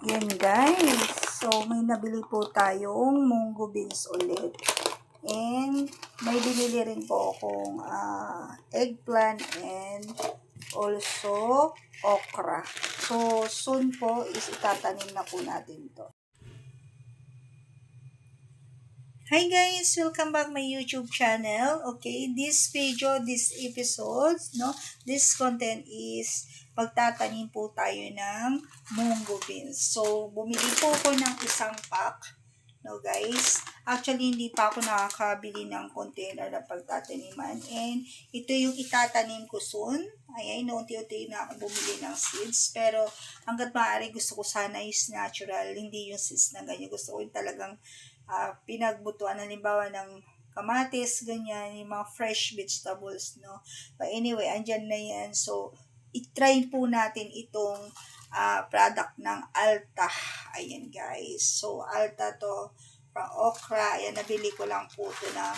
Yan guys, so may nabili po tayong munggo beans ulit. And may binili rin po akong eggplant and also okra. So soon po is itatanim na po natin to. Hi guys! Welcome back my YouTube channel. Okay, this video, this episode, this content is magtatanim po tayo ng munggo beans. So, bumili po ako ng isang pack. Guys, actually hindi pa ako nakakabili ng container na pagtataniman. And ito yung itatanim ko soon. Ayan, unti-unti na ako bumili ng seeds. Pero hanggat maaari gusto ko sana is natural, hindi yung seeds na ganyan. Gusto ko yung talagang pinagbutuan, halimbawa ng kamatis, ganyan, yung mga fresh vegetables, no? But anyway, andyan na yan. So, i-try po natin itong product ng Alta. Ayan, guys. So, Alta to, from okra. Ayan, nabili ko lang po ito ng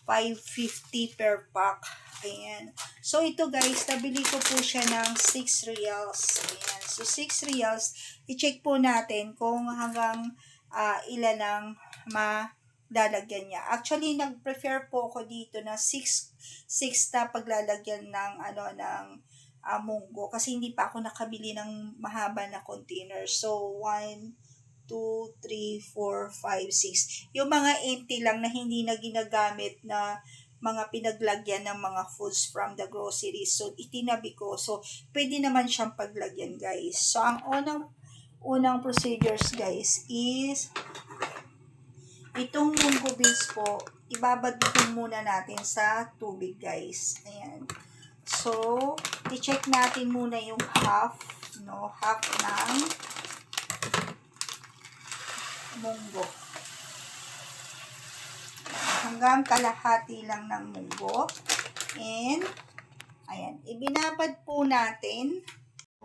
550 per pack. Ayan. So, ito guys, nabili ko po siya ng 6 reals. Ayan. So, 6 reals. I-check po natin kung hanggang ilan ang malalagyan niya. Actually, nag-prefer po ako dito na 6 na paglalagyan ng munggo kasi hindi pa ako nakabili ng mahaba na container. So 1 2 3 4 5 6. Yung mga empty lang na hindi na ginagamit na mga pinaglagyan ng mga foods from the grocery. So itinabi ko. So pwede naman siyang paglagyan, guys. So ang unang procedures, guys, is itong munggo beans po, ibabad muna natin sa tubig, guys. Ayan. So, i-check natin muna yung half ng munggo. Hanggang kalahati lang ng munggo. And, ayan, ibinabad po natin.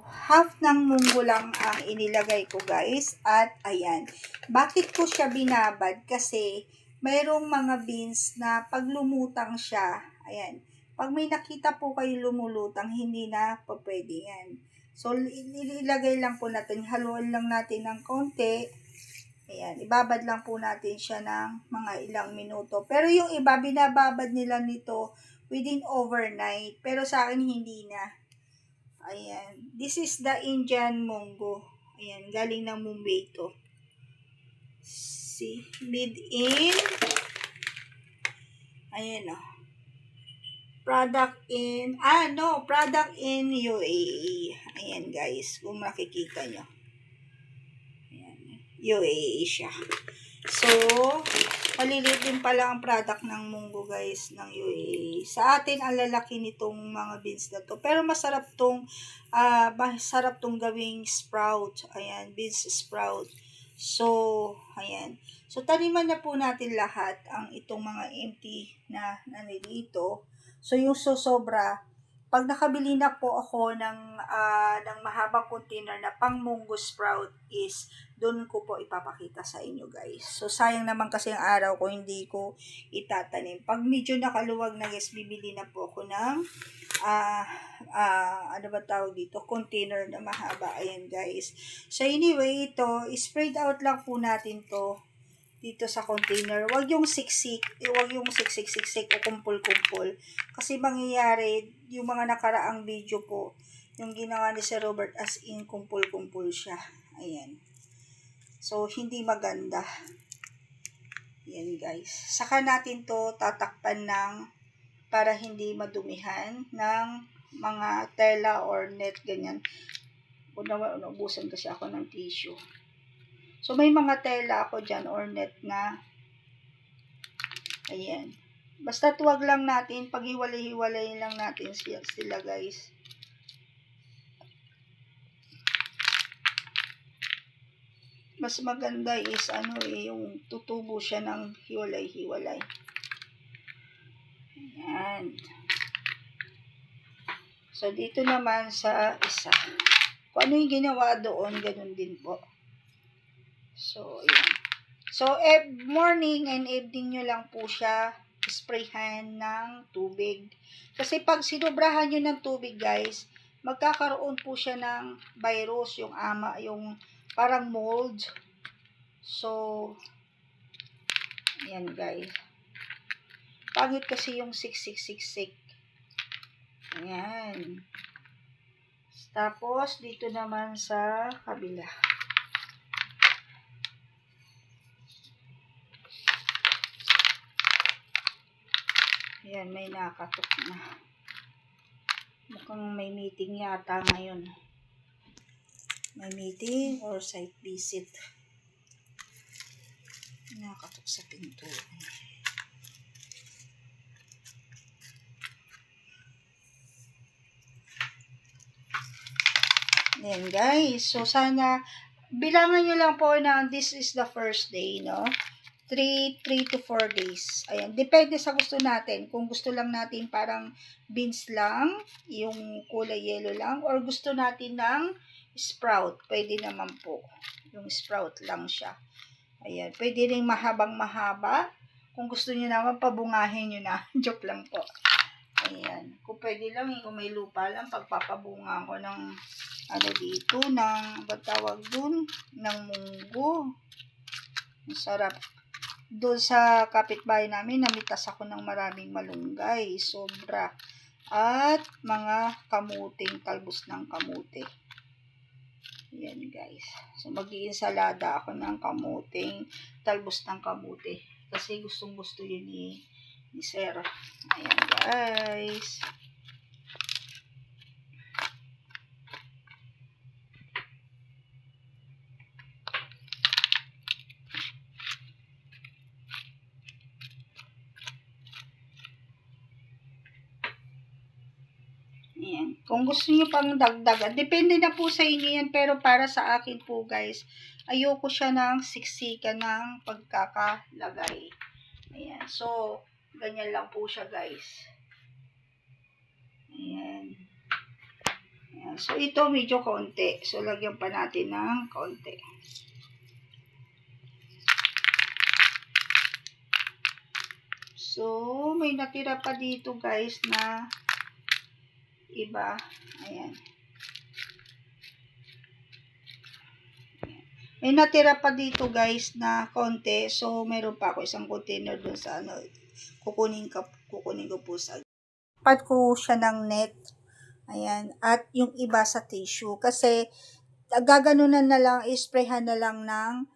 Half ng munggo lang ang inilagay ko, guys. At ayan, bakit ko siya binabad? Kasi mayroong mga beans na pag lumutang siya, ayan, pag may nakita po kayo lumulutang, hindi na po pwede yan. So, ilagay lang po natin, haluan lang natin ng konti. Ayan, ibabad lang po natin siya ng mga ilang minuto. Pero yung iba, binababad nila nito within overnight. Pero sa akin, hindi na. Ayan. This is the Indian munggo. Ayan. Galing ng Mumbai ito. See? Made in. Ayan o. Product in. Product in UAE. Ayan, guys. Kung makikita nyo. Ayan. UAE siya. So, maliliit din pala ang product ng munggo, guys, ng UAE. Sa atin, ang lalaki nitong mga beans na to. Pero masarap tong gawing sprout. Ayan, beans sprout. So, ayan. So, taniman na po natin lahat ang itong mga empty na nandito. So, yung sobra, pag nakabili na po ako ng mahabang container na pang munggo sprout is doon ko po ipapakita sa inyo, guys. So, sayang naman kasi ang araw ko, hindi ko itatanim. Pag medyo nakaluwag na, guys, bibili na po ako ng container na mahaba. Ayan, guys. So, anyway, ito, spread out lang po natin to dito sa container. Huwag yung siksik o kumpul-kumpul. Kasi mangyayari, yung mga nakaraang video po, yung ginawa ni Sir Robert as in kumpul-kumpul siya. Ayan. So, hindi maganda. Ayan, guys. Saka natin to tatakpan para hindi madumihan ng mga tela or net, ganyan. Ubusan kasi ako ng tissue. So, may mga tela ako dyan or net na, ayan. Basta tuwag lang natin, paghiwalay-hiwalay lang natin sila, guys. Mas maganda is, yung tutubo siya ng hiwalay-hiwalay. Ayan. So, dito naman sa isa. Kung ano yung ginawa doon, ganun din po. So, ayan. So, morning and evening nyo lang po siya sprayhan ng tubig. Kasi pag sinubrahan nyo ng tubig, guys, magkakaroon po siya ng virus, yung parang mold. So, ayan guys. Pangit kasi yung siksik. Ayan. Tapos, dito naman sa kabila. Ayan, may nakatok na. Mukhang may meeting yata ngayon. May meeting or site visit. Nakatok sa pinto. Ayan guys. So, sana, bilangan nyo lang po na this is the first day, no? 3 to 4 days. Ayan. Depende sa gusto natin. Kung gusto lang natin parang beans lang, yung kulay yellow lang, or gusto natin ng sprout. Pwede naman po. Yung sprout lang siya. Ayan. Pwede rin mahabang mahaba. Kung gusto niyo naman, pabungahin nyo na. Joke lang po. Ayan. Kung pwede lang, kung may lupa lang, pagpapabunga ko ng ano dito, ng batawag dun, ng munggo. Masarap. Doon sa kapitbahay namin, namitas ako ng maraming malunggay. Sobra. At mga kamuting, talbos ng kamute. Yan guys. So, mag-iinsalada ako ng kamuting, talbos ng kamute. Kasi gustong-gusto yun ni Sir. Ayan guys. Ayan. Kung gusto niyo pang dagdagan, depende na po sa inyo yan. Pero para sa akin po guys, ayoko siya ng siksikan ng pagkakalagay. Ayan. So, ganyan lang po siya guys. Ayan. Ayan. So, ito medyo konti. So, lagyan pa natin ng konti. So, may natira pa dito guys na iba. Ayan. May natira pa dito guys na konti. So, meron pa ako isang container dun sa ano. Kukunin ko po sa pat ko siya ng net. Ayan. At yung iba sa tissue. Kasi, gaganunan na lang, isprayhan na lang ng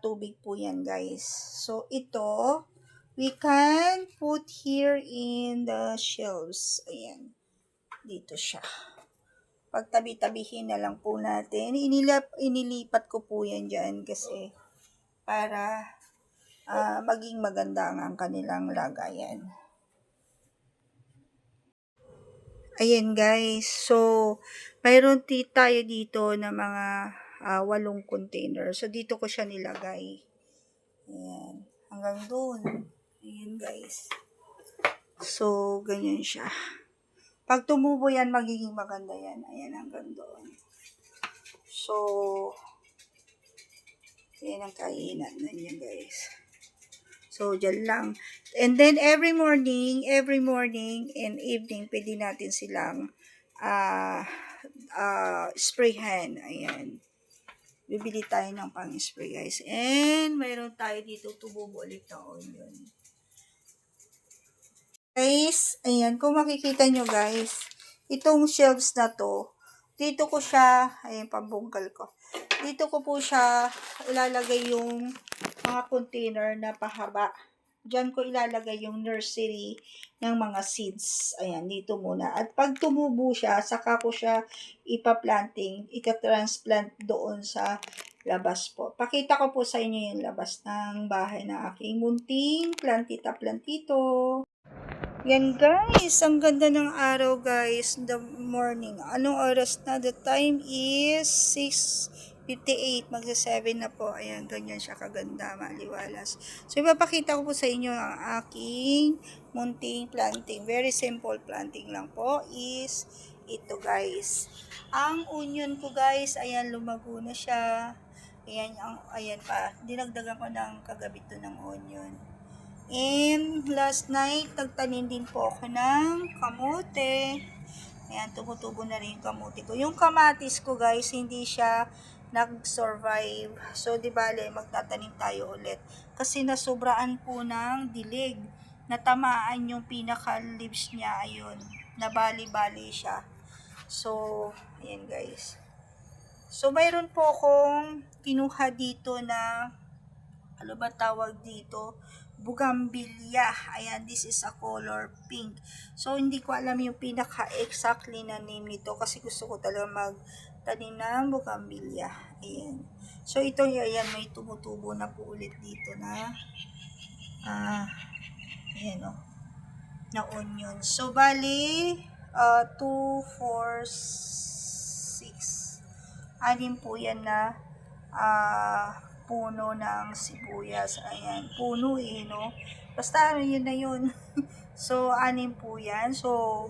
tubig po yan guys. So, ito, we can put here in the shelves. Ayan. Dito siya. Pagtabi-tabihin na lang po natin. Inilipat ko po yan dyan kasi para maging maganda ang kanilang lagayan. Ayan guys. So, mayroon tayo dito na mga 8 container. So, dito ko siya nilagay. Ayan. Hanggang doon. Ayan guys. So, ganyan siya. Pag tumubo yan, magiging maganda yan. Ayan, hanggang doon. So, yan ang kainan na niya, guys. So, dyan lang. And then, every morning and evening, pwede natin silang sprayhan. Ayan. Bibili tayo ng pang-spray, guys. And, mayroon tayo dito tumubo ulit na onion. Guys, ayan, kung makikita nyo guys, itong shelves na to, dito ko siya, ayan, pambungkal ko. Dito ko po siya ilalagay yung mga container na pahaba. Diyan ko ilalagay yung nursery ng mga seeds. Ayan, dito muna. At pag tumubo siya, saka ko siya ipaplanting, ika-transplant doon sa labas po. Pakita ko po sa inyo yung labas ng bahay na aking munting plantita-plantito. Yan guys, ang ganda ng araw guys, the morning. Anong oras na? The time is 6:58, magsa-7 na po. Ayan, ganyan siya kaganda, maliwalas. So, ipapakita ko po sa inyo ang aking munting planting. Very simple planting lang po is ito guys. Ang onion ko guys, ayan, lumago na siya. Ayan, ayan pa. Dinagdagan ko ng kagabi to ng onion. And last night, nagtanim din po ako ng kamote. Ayan, tumutubo na rin yung kamote ko. Yung kamatis ko guys, hindi siya nag-survive. So, di bale, magtatanim tayo ulit. Kasi nasobraan po ng dilig. Natamaan yung pinaka-leaves niya, ayun. Nabali-bali siya. So, ayan guys. So, mayroon po akong kinuha dito na, ano ba tawag dito? Bougainvillea. Ayan, this is a color pink. So, hindi ko alam yung pinaka-exactly na name nito kasi gusto ko talaga magtanim ng bougainvillea. Ayan. So, ito, ayan, may tumutubo na po ulit dito na, ayan o, na onion. So, bali, 2, 4, 6. Anim po yan na puno ng sibuyas. Ayan, puno no? Basta yun na yun. So, anim po yan. So,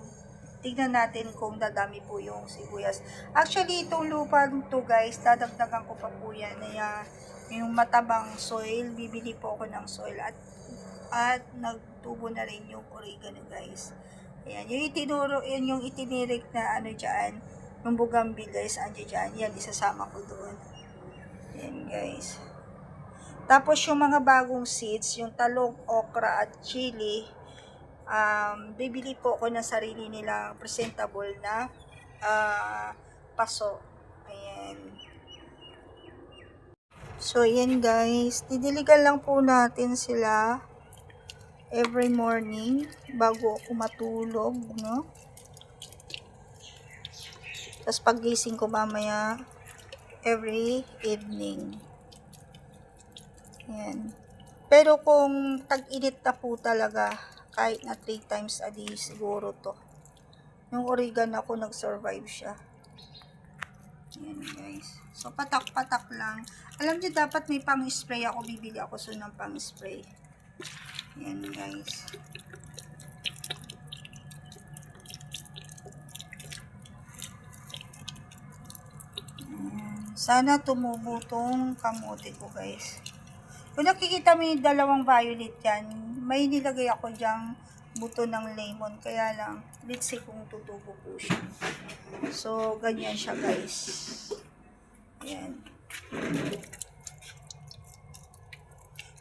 tignan natin kung dadami po yung sibuyas. Actually, itong lupa to guys, dadagdagan ko pa po yan. Yung matabang soil, bibili po ako ng soil. At nagtubo na rin yung oregano guys. Ayan, yung itinirik na ano dyan, yung bougainvillea guys, andyan dyan. Yan, isasama ko doon. Ayan guys. Tapos yung mga bagong seeds, yung talong, okra at chili, bibili po ako ng sarili nilang presentable na paso. Ayan. So, ayan guys. Didiligan lang po natin sila every morning bago ako matulog, no? Tapos paggising ko mamaya every evening. Ayan. Pero kung tag-init na po talaga, kahit na 3 times a day siguro to. Yung oregano ako nag-survive siya. Ayan guys. So patak-patak lang. Alam niyo dapat may pang-spray ako. Bibili ako so ng pang-spray. Ayan guys. Sana tumubo tong kamote ko guys. Kung nakikita mo yung dalawang violet yan, may nilagay ako dyang buto ng lemon. Kaya lang, let's see kung tutubo po siya. So, ganyan siya guys. Ayan.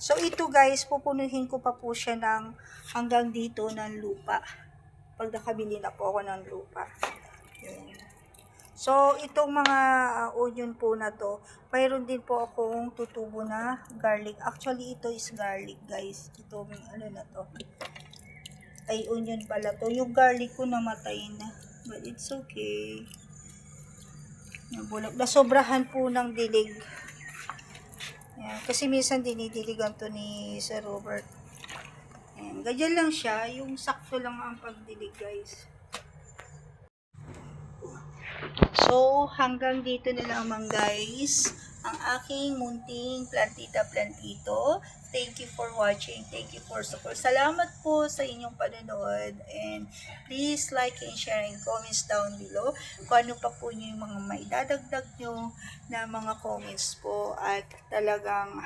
So, ito guys, pupunuhin ko pa po siya ng hanggang dito ng lupa. Pag nakabili na po ako ng lupa. Ayan. So, itong mga onion po na to, mayroon din po akong tutubo na garlic. Actually, ito is garlic, guys. Ito, ano na to. Ay, onion pala to. Yung garlic ko namatay na. But it's okay. Nasobrahan po ng dilig. Ayan. Kasi minsan dinidiligan to ni Sir Robert. Ayan. Ganyan lang siya. Yung sakto lang ang pagdilig, guys. So, hanggang dito na lamang guys, ang aking munting plantita-plantito. Thank you for watching. Thank you for support. Salamat po sa inyong panonood. And please like and share and comments down below kung ano pa po yung mga maidadagdag nyo na mga comments po. At talagang,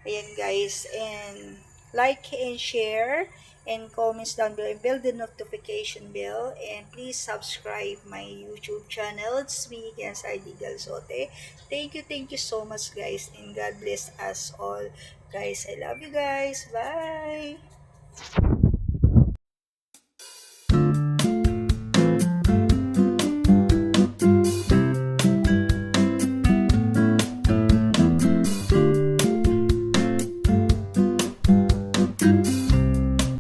ayan guys, and like and share and comments down below and build the notification bell, and please subscribe my YouTube channel. It's me, Yansay Galzote. Thank you so much guys, and God bless us all guys. I love you guys. Bye.